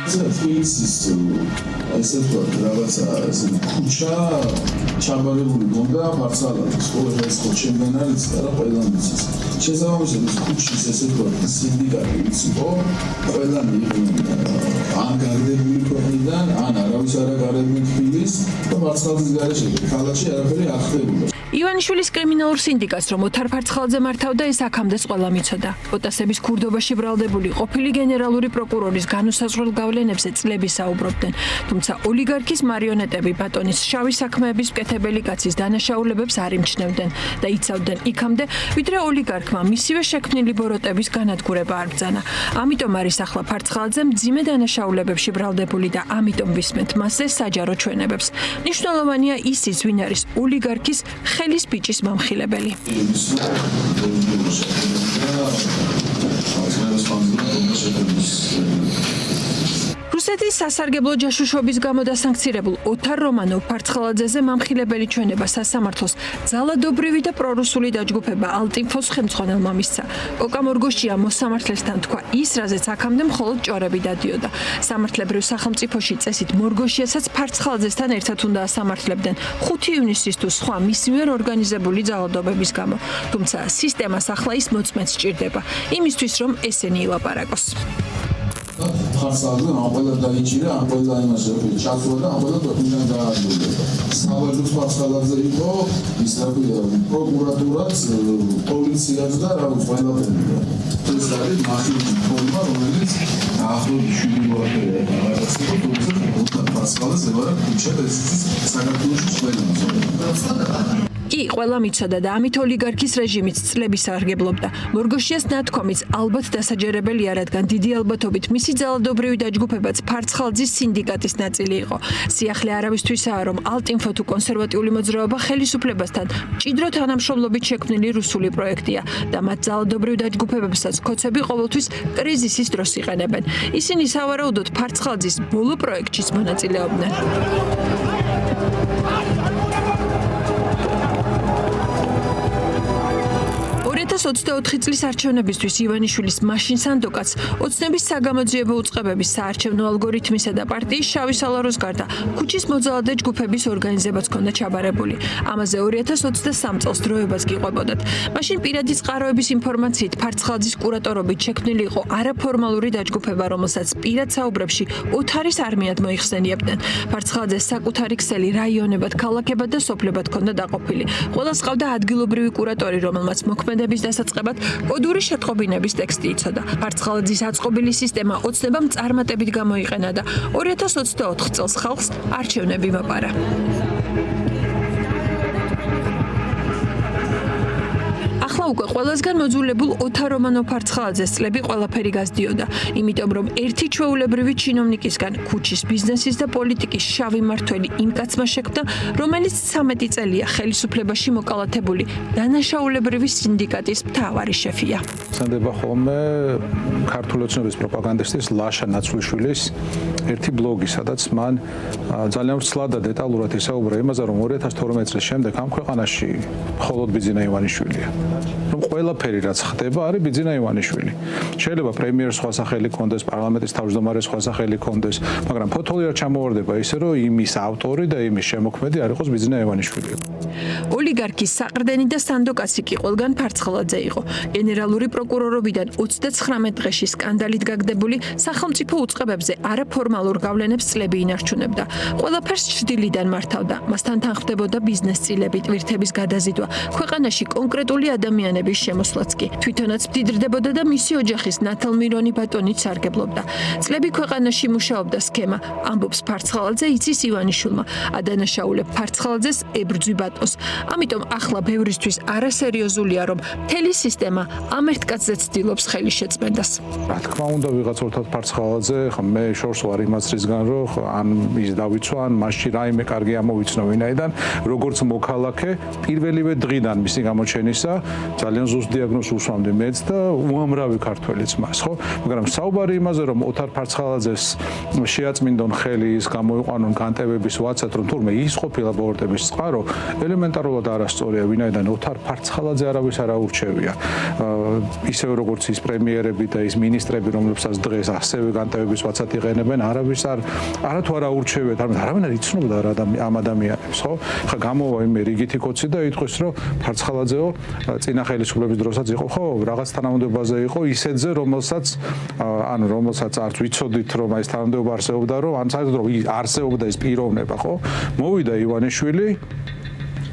თბილისის ესე ვთქვათ რაღაცა ესე ქუჩა ჩაბარებული გონდა ფარცალაძის ყველა ეს ხო ჩემგან არის და ყველა მიცის შესაბამისად ეს ქუჩის ესე ვთქვათ სინდიკატი იყო ყველანი იყვნენ ან გარდებული ქვეყნიდან ან არავის არ აღარებდნენ თბილისს და ფარცალაძის გარეშე ქალაქში არაფერი არ ხდებოდა ივანიშვილის კრიმინალურ სინდიკატს რომ ოთარ ფარცხალაძე მართავდა ეს აქამდეც ყველა მიცოდა. ოტასების ქურდობაში ბრალდებული ყოფილი გენერალური პროკურორის განუსაზღვრელ გავლენებზე წლები საუბრობდნენ. თუმცა ოლიგარქის მარიონეტები ბატონის შავი საქმეების მკეთებელი კაცის დანაშაულებებს არ იმჩნევდნენ და იცავდნენ იქამდე, ვიდრე ოლიგარქმა მისივე შექმნილი ბოროტების განადგურება არ ბრძანა. ამიტომ არის ახლა ფარცხალაძე მძიმე დანაშაულებებში ბრალდებული და ამიტომ ვისმენთ მასზე საჯარო ჩვენებებს. მნიშვნელოვანია ისიც, ვინ არის ოლიგარქის ხელის ბიჭის მომხილებელი. რუსეთის სასარგებლო ჯაშუშობის გამო დასანქცირებულ ოთარ რომანოვ ფარცხალაძეზე მომხილებელი ჩვენება სასამართლოს ძალადობრივი და პრორუსული დაჯგუფება ალტინფოს ხელმძღვანელმა მისცა. კოკა მორგოშია მოსამართლესთან თქვა ის, რაზეც აქამდე მხოლოდ ჭორები დადიოდა. სამართლებრივ სახელმწიფოში წესით მორგოშიასაც ფარცხალაძესთან ერთად უნდა ასამართლებდნენ 5 ივნისის თუ სხვა მის მიერ ორგანიზებული ძალადობების გამო. თუმცა სისტემას ახლა ის მოწმეც სჭირდება, იმისთვის რომ ესენი ილაპარაკოს. ფარცხალაძე ყველა დაიჭირა, ყველა იმაში ჩასულა და ყველა ქვეყნიდან გააძევდა. სავალოს ფარცხალაძე იყო ის რა პროკურატურაც, პოლიციაც და რაღაც ყველაფერი. ეს არის მასიური ფორმა, რომელიც დაახლოებით 7-8 რაღაცა თუმცა ფარცხალაძე ვარ ქუჩა და ეს საქართველოს ყველა კი, ყველა მიცოდა და ამით ოლიგარქის რეჟიმიც წლების სარგებლობდა. მორგოშიას ნათქვამიც ალბათ დასაჯერებელია, რადგან დიდი ალბათობით მისი ძალადობრივი დაჯგუფებაც ფარცხალაძის სინდიკატის ნაწილი იყო. სიახლე არავისთვისაა, რომ ალტინფო თუ კონსერვატიული მოძრაობა ხელისუფლებასთან მჭიდრო თანამშრომლობით შექმნილი რუსული პროექტია და მათ ძალადობრივ დაჯგუფებებსაც ქოცები ყოველთვის კრიზისის დროს იყენებენ. ისინი სავარაუდოდ ფარცხალაძის ბოლო პროექტშიც მონაწილეობდნენ. 2024 წლის არჩევნებისთვის ივანიშვილის მაშინ სანდოკაც ოცნების საგამოძიებო უწყებების საარჩევნო ალგორითმისა და პარტიის შავი სალაროს გარდა ქუჩის მოძალადე ჯგუფების ორგანიზებაც ჰქონდა ჩაბარებული. ამაზე 2023 წელს დროებაც გიყვებოდათ. მაშინ პირადი წყაროების ინფორმაციით ფარცხალაძის კურატორობით შექმნილი იყო არაფორმალური დაჯგუფება, რომელსაც პირად საუბრებში ოთარის არმიად მოიხსენიებდნენ. ფარცხალაძეს საკუთარი ქსელი რაიონებად, ქალაქებად და სოფლებად ჰქონდა დაყოფილი. ყველას ყავდა ადგილობრივი კურატორი, რომელმაც მოქმედების დასაწყებად კოდური შეტყობინების ტექსტი იცოდა. ფარცხალაძის აწყობილი სისტემა ოცნებამ წარმატებით გამოიყენა და 2024 წელს ხალხს არჩევნები მოპარა. ახლა უკვე ყველასგან მოძულებულ ოთარ რომანოვ ფარცხალაძეს წლები ყველაფერი გასდიოდა, იმიტომ რომ ერთი ჩვეულებრივი ჩინოვნიკისგან ქუჩის ბიზნესის და პოლიტიკის შავი მმართველი იმ კაცმა შექმნა, რომელიც 13 წელია ხელისუფლებაში მოკალათებული დანაშაულებრივი სინდიკატის მთავარი შეფია. ხსენდება ხოლმე ქართული ოცნების პროპაგანდისტის ლაშა ნაცვლიშვილის ერთი ბლოგი, სადაც მან ძალიან ვრცლად და დეტალურად ისაუბრა იმაზე, რომ 2012 წლის შემდეგ ამ ქვეყანაში მხოლოდ ბიძინა ივანიშვილია. რომ ყველაფერი რაც ხდება არის ბიძინა ივანიშვილი. შეიძლება პრემიერს სხვა სახელი ქონდეს, პარლამენტის თავმჯდომარეს სხვა სახელი ქონდეს, მაგრამ ფოთოლი არ ჩამოვარდება ისე, რომ იმის ავტორი და იმის შემოქმედი არ იყოს ბიძინა ივანიშვილი. ოლიგარქის საყრდენი და სანდოკაცი კი ყველგან ფარცხალაძე იყო. გენერალური პროკურორობიდან 29 დღეში სკანდალით გაგდებული სახელმწიფო უწყებებზე არაფორმალურ გავლენებს წლები ინარჩუნებდა. ყველაფერს ჩრდილიდან მართავდა. მასთან თანხმდებოდა ბიზნეს წილები, ტვირთების გადაზიდვა, ქვეყანაში კონკრეტული ადამიანების შემოსვლაც კი. თვითონაც მდიდრდებოდა და მისი ოჯახის ნათელმირონი ბატონით სარგებლობდა. წლები ქვეყანაში მუშაობდა სქემა, ამბობს ფარცხალაძე იცის ივანიშვილმა, ადანაშაულებ ფარცხალაძეს ებრძვი ბატონს. ამიტომ ახლა ბევრისთვის არასერიოზულია, რომ მთელი სისტემა ამ ერთ კაცზე ცდილობს ხელის შეწმენდას. რა თქმა უნდა, ვიღაც ორთად ფარცხალაძე, ხა მე შორს ვარ იმას რისგან, რომ ან ის დავიცვა, ან მასში რაიმე კარგი ამოვიცნო ვინაიდან, როგორც მოქალაქე პირველივე დღიდან მისი გამოჩენისა ძალიან ზუსტ დიაგნოზს უსვამდი მეც და უამრავი ქართველიც მას, ხო? მაგრამ საუბარი იმაზე, რომ ოთარ ფარცხალაძეს შეაწმინდონ ხელი ის გამოიყვანონ განტევების ვაცად, რომ თურმე ის ყოფილა აბორტების წყარო, ელემენტარულად არასწორია, ვინაიდან ოთარ ფარცხალაძე არავის არ აურჩევია. ისევე როგორც ის პრემიერები და ის მინისტრები, რომლებსაც დღეს ასევე განტევების ვაცად იყენებენ, არავის არათუ არ აურჩევიათ, არავინ არ იცნობდა ამ ადამიანებს, ხო? ხა გამოვა იმე რიგითი კოცი და იტყვის, რომ ფარცხალაძეო წინა ხელისუფლების დროსაც იყო, ხო, რაღაც თანამდებობაზე იყო ისეთზე, რომელსაც არც ვიცოდით, რომ ეს თანამდებობა არსებობდა, რომ ან საერთოდ რომ არსებობდა ეს პიროვნება, ხო? მოვიდა ივანიშვილი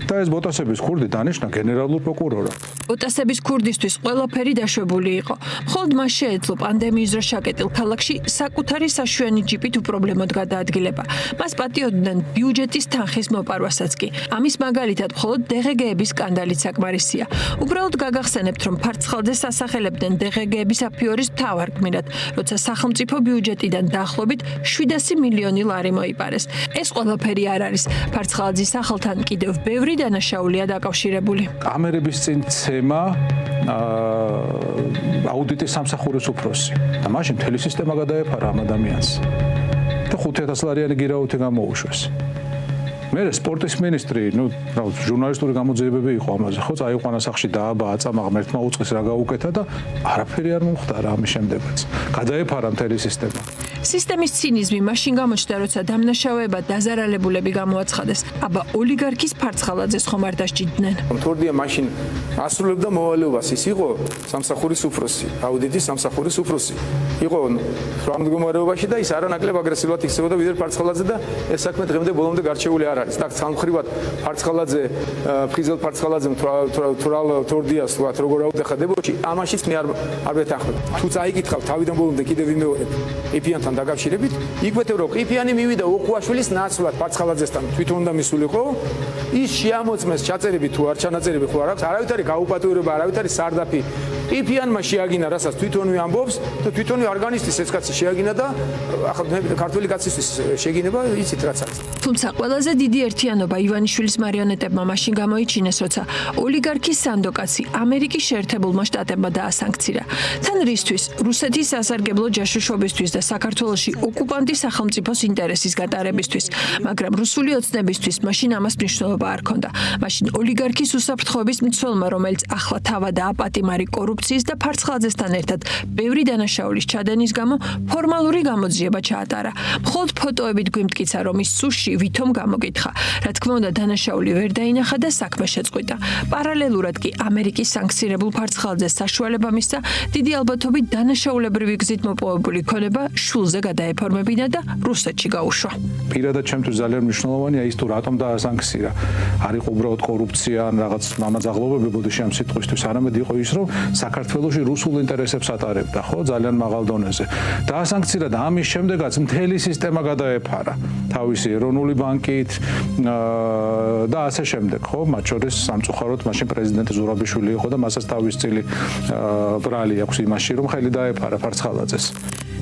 და ეს ბოტასების ქურდი დანიშნა გენერალურ პროკურორად. ბოტასების ქურდისთვის ყველაფერი დაშვებული იყო. მხოლოდ მას შეეძლო პანდემიის დროს შაკეტილ ქალაქში საკუთარი საშვიანი ჯიპით უპრობლემოდ გადაადგილება. მას პატიოდნენ ბიუჯეტის თანხის მოპარვასაც კი. ამის მაგალითად მხოლოდ DGG-ების სკანდალით საკმარისია. უბრალოდ გაგახსენებთ, რომ ფარცხალაძეს ასახელებდნენ DGG-ების აფიორის მთავარ გმირად, როცა სახელმწიფო ბიუჯეტიდან დაახლოებით 700 მილიონი ლარი მოიპარეს. ეს ყველაფერი არ არის. ფარცხალაძის სახელთან კიდევ ბევრი დანაშაულია დაკავშირებული. კამერების წინ ცემა აუდიტის სამსახურის უფროსი და მაშინ მთელი სისტემა გადაეფარა ამ ადამიანს და 5,000 ლარიანი გირაუთი გამოუშვეს. მე სპორტის მინისტრი, ჟურნალისტური გამოძიებები იყო ამაზე, ხო, წაიყვანა სახში დააბა აწამაღ მერთმა უწყის რა გაუკეთა და არაფერი არ მომხდარა ამის შემდეგაც. გადაეფარა მთელი სისტემა. სისტემის ცინიზმი მაშინ გამოჩნდა, როცა დამნაშავეებად დაზარალებულები გამოაცხადეს. აბა ოლიგარქის ფარცხალაძეს ხომ არ დასჭიდნენ? თორდია მაშინ ასრულებდა მოვალეობას, ის იყო სამსახურის უფროსი, აუდიტის სამსახურის უფროსი. იყო რა მდგომარეობაში და ის არანაკლებ აგრესიულად იქცეოდა ვიდრე ფარცხალაძე და ეს საქმე დღემდე ბოლომდე გარჩეული არ არის. და სამხრივად ფარცხალაძე, ფხიზელ ფარცხალაძემ თორდიას ვთქვათ, როგორ აუტეხა დებოში, ამაშიც მე არ ვეთანხმებ. თუ წაიკითხავ თავიდან ბოლომდე კიდევ ვიმეორებ იპიანთან დაკავშირებით, იკვეთებ რომ ყიფიანი მივიდა ოქუაშვილის ნაცვლად ფარცხალაძესთან თვითონ უნდა მისულიყო, ის შეამოწმეს ჩაწერები თუ არ ჩანაწერები ხო არ აქვს, არავითარი გაუპატიურება, არავითარი სარდაფი ყიფიანმა შეაგინა, რასაც თვითონვე ამბობს და თვითონვე არგანისტის ეს კაცი შეაგინა და ახლა ქართული კაცისთვის შეგინება იცით რაც არის. თუმცა ყველაზე დიდი ერთიანობა ივანიშვილის მარიონეტებმა მაშინ გამოიჩინეს, როცა ოლიგარქის სანდოკაცი ამერიკის შეერთებულმა შტატებმა დაასანქცირა. თან რისთვის რუსეთის სასარგებლო ჯაშუშობისთვის და საქართველოში ოკუპანტის სახელმწიფოს ინტერესის გატარებისთვის, მაგრამ რუსული ოცნებისთვის მაშინ ამას მნიშვნელობა არ ჰქონდა. მაშინ ოლიგარქის უსაფრთხოების მცველმა, რომელიც ახლა თავადაა პატიმარი კორუფციის და ფარცხალაძესთან ერთად ბევრი დანაშაულის ჩადენის გამო ფორმალური გამოძიება ჩაატარა. მხოლოდ ფოტოებით გვიმტკიცა, რომ ის სუში ვითომ გამოგითხა. რა თქმა უნდა, დანაშაული ვერ დაინახა და საქმე შეწყვიტა. პარალელურად კი ამერიკის სანქცირებულ ფარცხალაძეს საშუალება მისცა დიდი ალბათობით დანაშაულებრივი გზით მოპოვებული ქონება შულზე გადაეფორმებინა და რუსეთში გაუშვა. პირადად ჩემთვის ძალიან მნიშვნელოვანია ის თუ რატომ დაასანქცირა. არ იყო უბრალოდ კორუფცია ან რაღაც მამაძაღლობები ბოდიში ამ სიტყვისთვის, არამედ იყო ის, რომ საქართველოში რუსულ ინტერესებს ატარებდა, ხო, ძალიან მაღალ დონეზე. დაასანქცირა და ამის შემდეგაც მთელი სისტემა გადაეფარა. თავისი ეროვნული ბანკით და ასე შემდეგ, ხო, მათ შორის სამწუხაროდ მაშინ პრეზიდენტი ზურაბიშვილი იყო და მასაც თავის წილი ბრალი აქვს იმაში, რომ ხელი დაეფარა ფარცხალაძეს.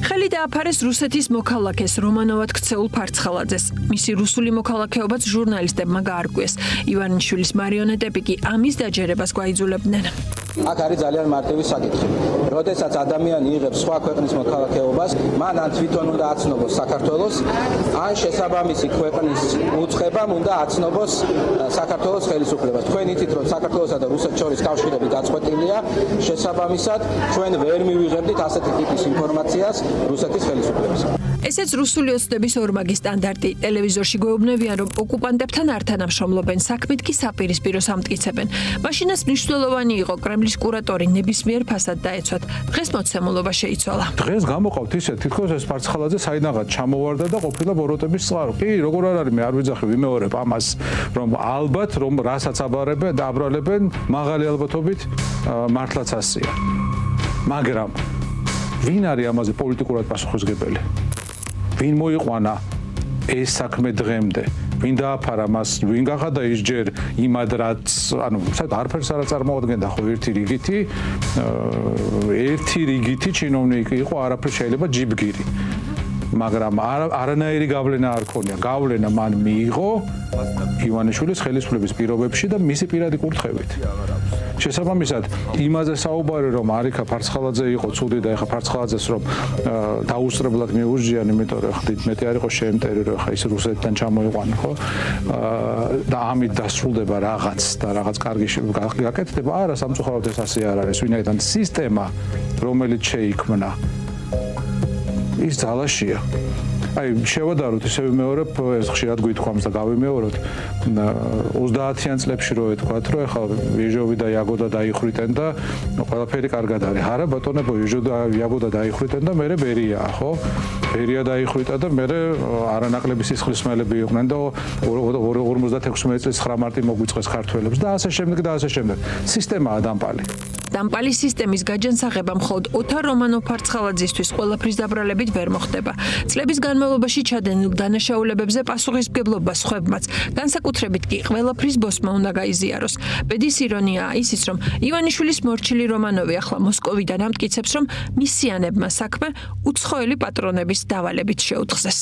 ხელი დააფარეს რუსეთის მოქალაქეს რომანოვად ქცეულ ფარცხალაძეს. მისი რუსული მოქალაქეობაც ჟურნალისტებმა გაარკვიეს. ივანიშვილის მარიონეტები კი ამის დაჯერებას გვაიძულებდნენ. აქ არის ძალიან მარტივი საკითხი. როდესაც ადამიანი იღებს სხვა ქვეყნის მოქალაქეობას, მან ან თვითონ უნდა აცნობოს საქართველოს, ან შესაბამისი ქვეყნის უწყებამ უნდა აცნობოს საქართველოს ხელისუფლებას. თქვენ იცით, რომ საქართველოსა და რუსეთს შორის კავშირები გაწყვეტილია, შესაბამისად ჩვენ ვერ მივიღებდით ასეთი ტიპის ინფორმაციას რუსეთის ხელისუფლებისგან. ესეც რუსული ოცნების ორმაგი სტანდარტი. ტელევიზორში გვეუბნებიან, რომ ოკუპანტებთან არ თანამშრომლობენ, საქმით კი საპირისპიროს ამტკიცებენ. მაშინაც მნიშვნელოვანი იყო კრემლის კურატორი ნებისმიერ ფასად დაეცვათ. დღეს მოცემულობა შეიცვალა. დღეს გამოყავთ ისე, თითქოს ეს ფარცხალაძე საიდანღაც ჩამოვარდა და ყოფილა ბოროტების წყარო. კი, როგორ არ არის, მე არ ვიძახი, ვიმეორებ ამას, რომ ალბათ, რომ რასაც აბარებენ და აბრალებენ, მაღალი ალბათობით მართლაც ასია. მაგრამ ვინ არის ამაზე პოლიტიკურად პასუხისმგებელი? ვინ მოიყვანა ეს საქმე დღემდე? ვინ დააფარა მას, ვინ გახადა ის ჯერ იმად რაც, ანუ საერთოდ არაფერს არ წარმოადგენდა ხო ერთი რიგითი ჩინოვნიკი იყო, არაფერს შეიძლება ჯიბგირი. მაგრამ არანაირი გავლენა არ ქონია. გავლენა მან მიიღო ივანიშვილის ხელისუფლების პირობებში და მისი პირადი კურთხევით. შესაბამისად, იმაზე საუბარი რომ არიქა ფარცხალაძე იყო ცუდი და ეხა ფარცხალაძეს რომ დაუსწრებლად მიუძжиან, იმიტომ რომ ხდით მეტი არ იყო შემტერი რომ ეხა ის რუსეთთან ჩამოიყვანა, ხო? და ამით დასრულდება რაღაც და რაღაც კარგი გაკეთდება. არა, სამწუხაროდ ეს ასე არ არის. ვინაიდან სისტემა, რომელიც შეიქმნა, ის ძალაშია. აი, შევადაროთ, ისევ ვიმეორებ, ეს ხშირად გვითქვამს და გავიმეოროთ 30-იან წლებში რო ეთქვათ, რომ ეხლა ვიჟოვი და იაგოდა დაიხრიტენ და ყველაფერი კარგად არის. არა, ბატონებო, ვიჟო და იაგოდა დაიხრიტენ და მერე ბერიაა, ხო? ბერია დაიხრიტა და მერე არანაკლები სისხლისმელები იყვნენ და 56 წლის 9 მარტი მოგვიწყეს ქართველებს და ასე შემდეგ და ასე შემდეგ. სისტემაა დამპალი. დამპალი სისტემის გაჯანსაღება მხოლოდ ოთარ რომანოვ-ფარცხალაძისთვის ყველაფრის დაბრალებით ვერ მოხდება. წლების განმავლობაში ჩადენილ დანაშაულებებზე პასუხისმგებლობა სხვებმაც, განსაკუთრებით კი ყველაფრის ბოსმა უნდა გაიზიაროს. ბედის ირონიაა ისიც, რომ ივანიშვილის მორჩილი რომანოვი ახლა მოსკოვიდან ამტკიცებს, რომ მისიანებმა საქმე უცხოელი პატრონების დავალებით შეუთხზეს.